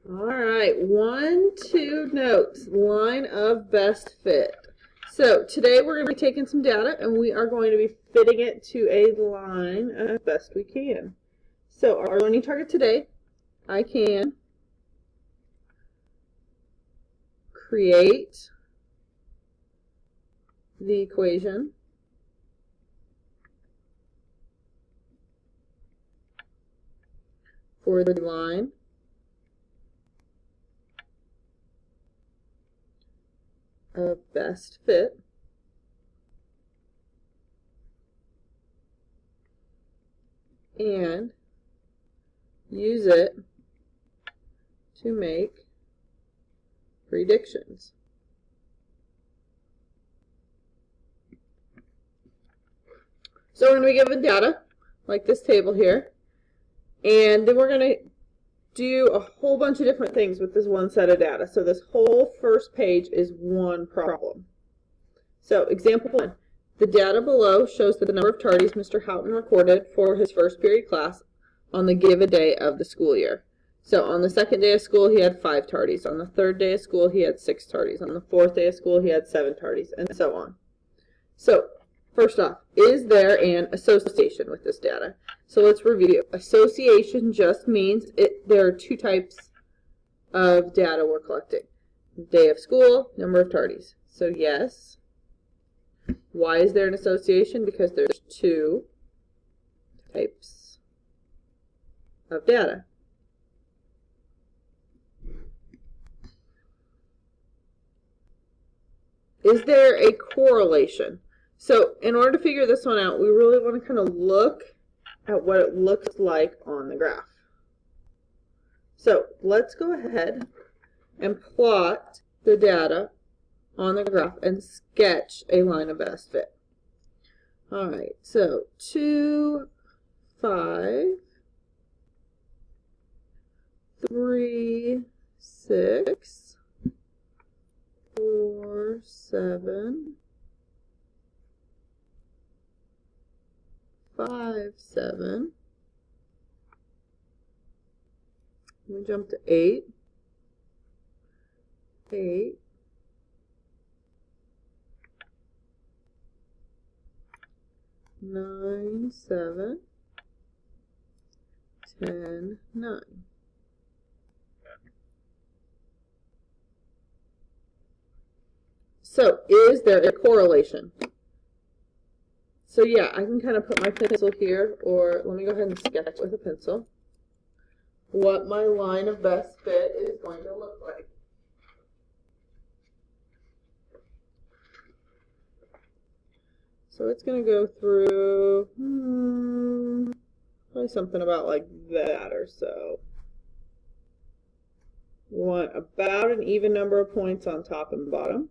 All right, 1, 2 notes, line of best fit. So today we're going to be taking some data and we are going to be fitting it to a line as best we can. So our learning target today, I can create the equation for the line of best fit and use it to make predictions. So we're going to be given data like this table here, and then we're going to do a whole bunch of different things with this one set of data. So this whole first page is one problem. So example 1, the data below shows the number of tardies Mr. Houghton recorded for his first period class on the given day of the school year. So on the second day of school he had 5 tardies, on the third day of school he had 6 tardies, on the fourth day of school he had 7 tardies, and so on. So first off, is there an association with this data? So let's review. Association just means there are 2 types of data we're collecting. Day of school, number of tardies. So yes. Why is there an association? Because there's 2 types of data. Is there a correlation? So in order to figure this one out, we really want to kind of look at what it looks like on the graph. So let's go ahead and plot the data on the graph and sketch a line of best fit. All right, so 2, 5, 3, 6, 4, 7, 5, 7. We jump to 8, 8, 9, 7, 10, 9. So is there a correlation? So yeah, I can kind of put my pencil here, or let me go ahead and sketch with a pencil what my line of best fit is going to look like. So it's going to go through probably something about like that or so. We want about an even number of points on top and bottom.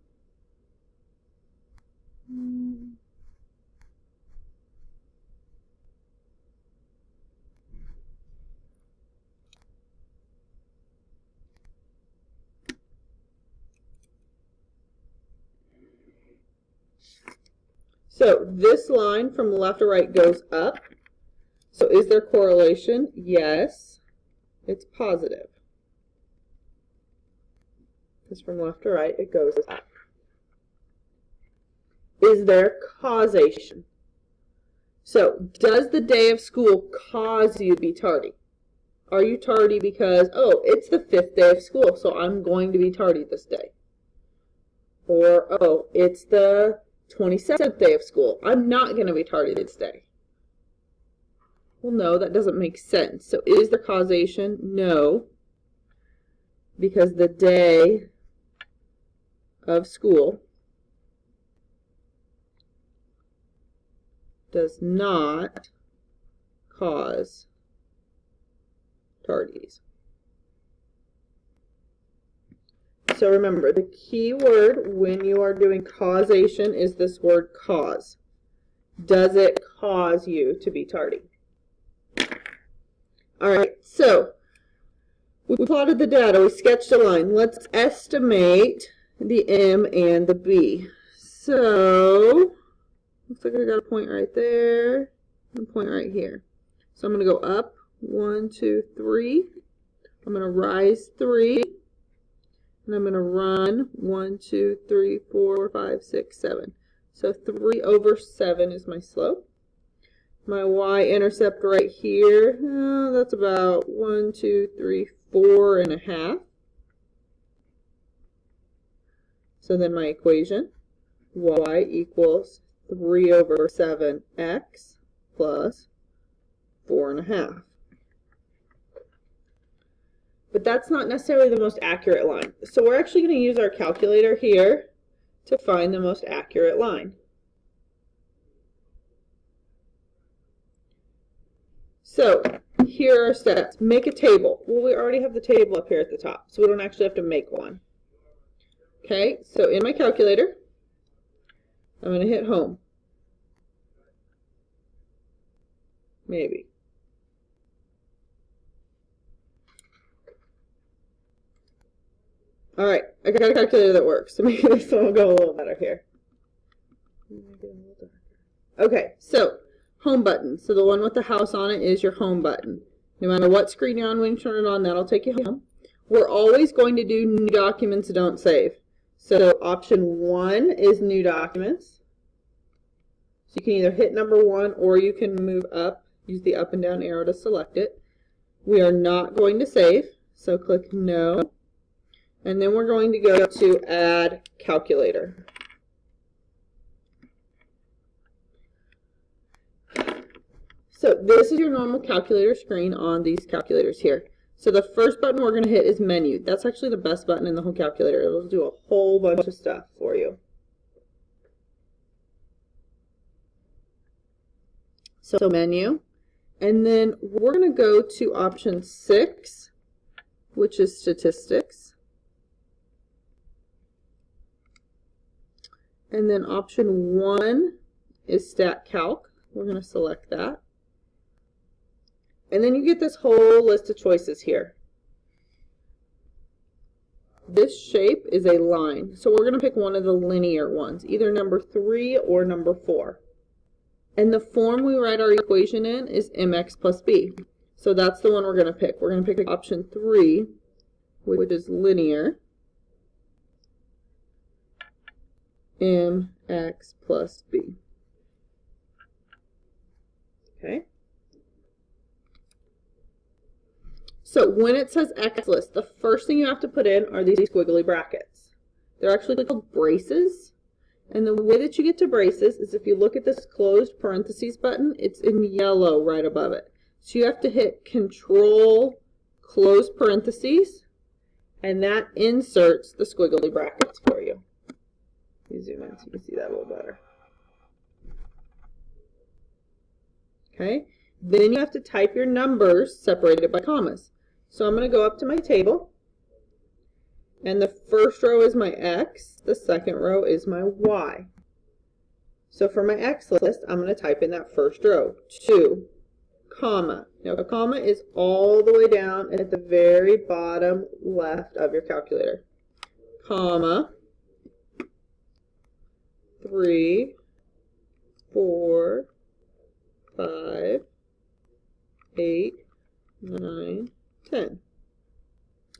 So this line from left to right goes up. So is there correlation? Yes, it's positive. Because from left to right it goes up. Is there causation? So does the day of school cause you to be tardy? Are you tardy because, oh, it's the 5th day of school, so I'm going to be tardy this day? Or, oh, it's the 27th day of school, I'm not going to be tardy this day. Well, no, that doesn't make sense. So is there causation? No, because the day of school does not cause tardies. So remember, the key word when you are doing causation is this word cause. Does it cause you to be tardy? All right, so we plotted the data, we sketched a line. Let's estimate the M and the B. So looks like I got a point right there and a point right here. So I'm going to go up 1, 2, 3. I'm going to rise 3, and I'm going to run 1, 2, 3, 4, 5, 6, 7. So 3 over 7 is my slope. My y-intercept right here, that's about 1, 2, 3, 4.5. So then my equation, y equals 3 over 7x plus 4.5. But that's not necessarily the most accurate line. So we're actually going to use our calculator here to find the most accurate line. So here are our steps. Make a table. Well, we already have the table up here at the top, so we don't actually have to make one. Okay, so in my calculator, I'm going to hit home. Maybe. All right, I got a calculator that works, so maybe this one will go a little better here. Okay, so home button. So the one with the house on it is your home button. No matter what screen you're on, when you turn it on, that'll take you home. We're always going to do new documents, don't save. So option 1 is new documents. So you can either hit number 1 or you can move up, use the up and down arrow to select it. We are not going to save, so click no. And then we're going to go to add calculator. So this is your normal calculator screen on these calculators here. So the first button we're going to hit is menu. That's actually the best button in the whole calculator. It'll do a whole bunch of stuff for you. So menu. And then we're going to go to option 6, which is statistics. And then option 1 is stat calc. We're going to select that. And then you get this whole list of choices here. This shape is a line. So we're going to pick one of the linear ones, either number 3 or number 4. And the form we write our equation in is mx plus b. So that's the one we're going to pick. We're going to pick option 3, which is linear. Mx plus b. Okay. So when it says X list, the first thing you have to put in are these squiggly brackets. They're actually called braces. And the way that you get to braces is if you look at this closed parentheses button, it's in yellow right above it. So you have to hit Control close parentheses, and that inserts the squiggly brackets for you. Let me zoom in so you can see that a little better. Okay, then you have to type your numbers separated by commas. So I'm going to go up to my table, and the first row is my X, the second row is my Y. So for my X list, I'm going to type in that first row, 2, comma. Now a comma is all the way down at the very bottom left of your calculator. Comma, 3, 4, 5, 8, 9, 10.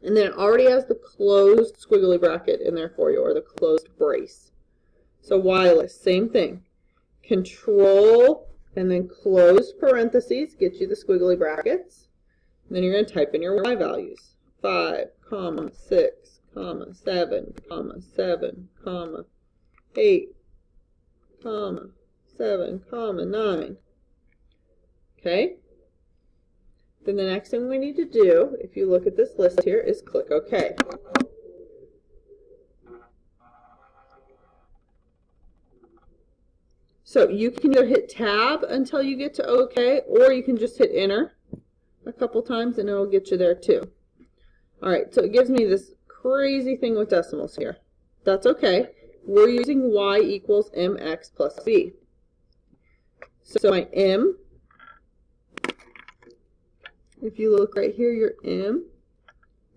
And then it already has the closed squiggly bracket in there for you, or the closed brace. So Y list, same thing. Control and then close parentheses gets you the squiggly brackets. And then you're going to type in your Y values. 5, 6, 7, 7, 8, 7, 9. Okay? Then the next thing we need to do, if you look at this list here, is click OK. So you can either hit Tab until you get to OK, or you can just hit Enter a couple times and it'll get you there too. Alright, so it gives me this crazy thing with decimals here. That's okay. We're using Y equals mx plus b. So my m, if you look right here, your m,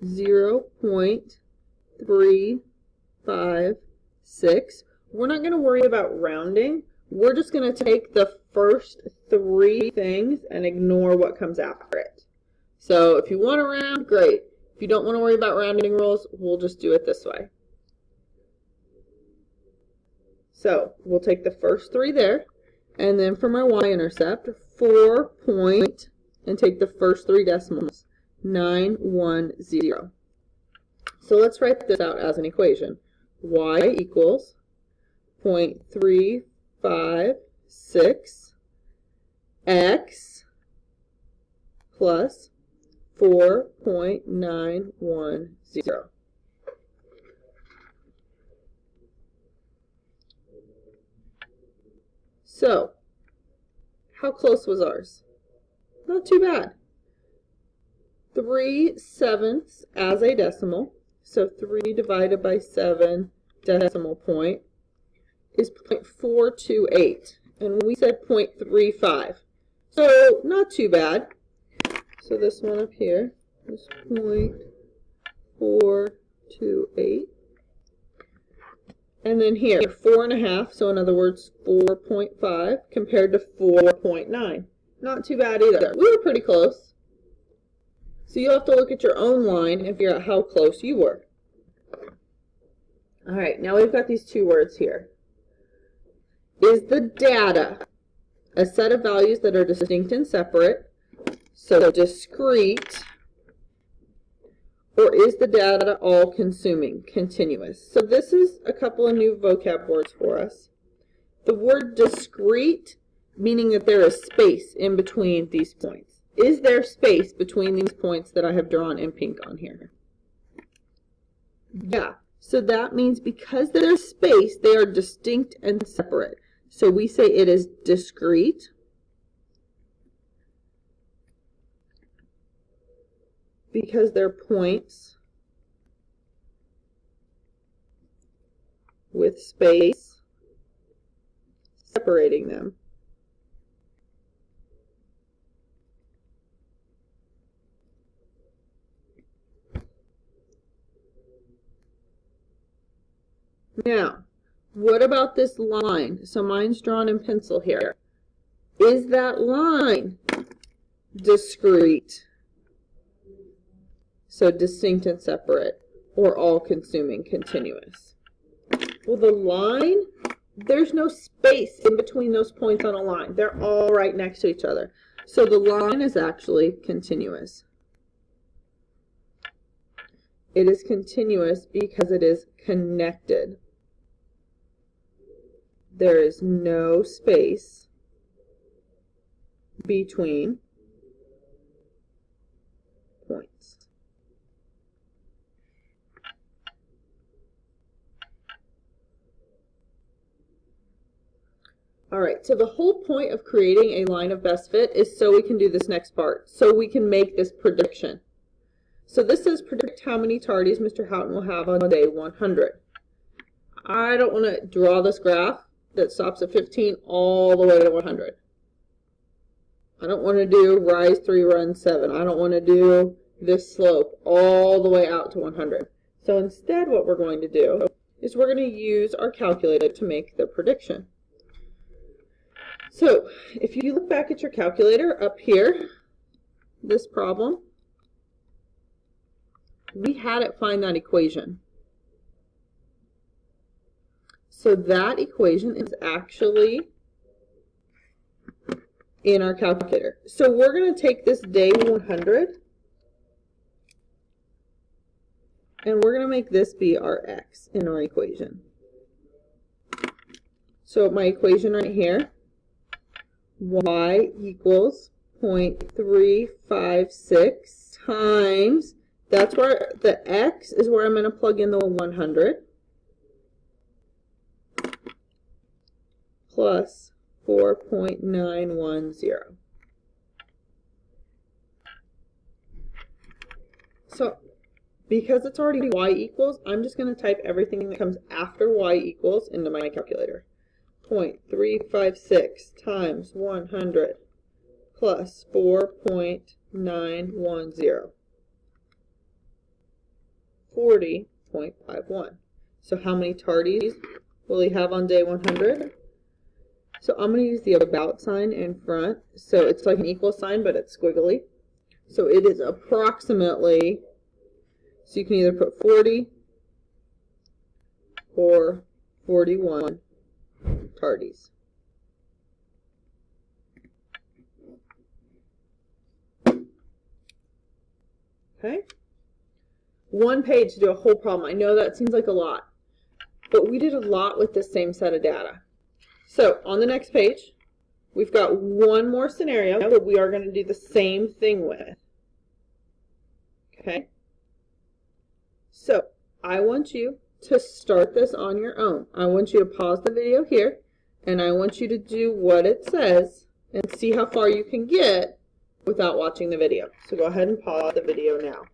0.356. We're not going to worry about rounding. We're just going to take the first 3 things and ignore what comes after it. So if you want to round, great. If you don't want to worry about rounding rules, we'll just do it this way. So we'll take the first 3 there, and then for my y-intercept, 4 point, and take the first 3 decimals, 910. So let's write this out as an equation. Y equals 0.356 x plus 4.910. So, how close was ours? Not too bad. 3/7 as a decimal, so 3 divided by 7 decimal point is 0.428, and we said 0.35. So, not too bad. So this one up here is 0.428. And then here, 4.5, so in other words, 4.5 compared to 4.9. Not too bad either. We were pretty close. So you'll have to look at your own line and figure out how close you were. All right, now we've got these 2 words here. Is the data a set of values that are distinct and separate, so discrete, or is the data all-consuming, continuous? So this is a couple of new vocab words for us. The word discrete, meaning that there is space in between these points. Is there space between these points that I have drawn in pink on here? Yeah, so that means because there's space, they are distinct and separate. So we say it is discrete because they're points with space separating them. Now, what about this line? So mine's drawn in pencil here. Is that line discrete? So distinct and separate, or all-consuming, continuous. Well, the line, there's no space in between those points on a line. They're all right next to each other. So the line is actually continuous. It is continuous because it is connected. There is no space between points. All right, so the whole point of creating a line of best fit is so we can do this next part, so we can make this prediction. So this says predict how many tardies Mr. Houghton will have on day 100. I don't want to draw this graph that stops at 15 all the way to 100. I don't want to do rise 3, run 7. I don't want to do this slope all the way out to 100. So instead what we're going to do is we're going to use our calculator to make the prediction. So if you look back at your calculator up here, this problem, we had it find that equation. So that equation is actually in our calculator. So we're going to take this day 100 and we're going to make this be our x in our equation. So my equation right here, y equals 0.356 times, that's where the x is where I'm going to plug in the 100, plus 4.910. So because it's already y equals, I'm just going to type everything that comes after y equals into my calculator. 0.356 times 100 plus 4.910. 40.51. So how many tardies will he have on day 100? So I'm going to use the about sign in front. So it's like an equal sign, but it's squiggly. So it is approximately So you can either put 40 or 41 tardies. Okay? One page to do a whole problem. I know that seems like a lot, but we did a lot with this same set of data. So on the next page, we've got one more scenario that we are going to do the same thing with. Okay? So I want you to start this on your own. I want you to pause the video here, and I want you to do what it says and see how far you can get without watching the video. So go ahead and pause the video now.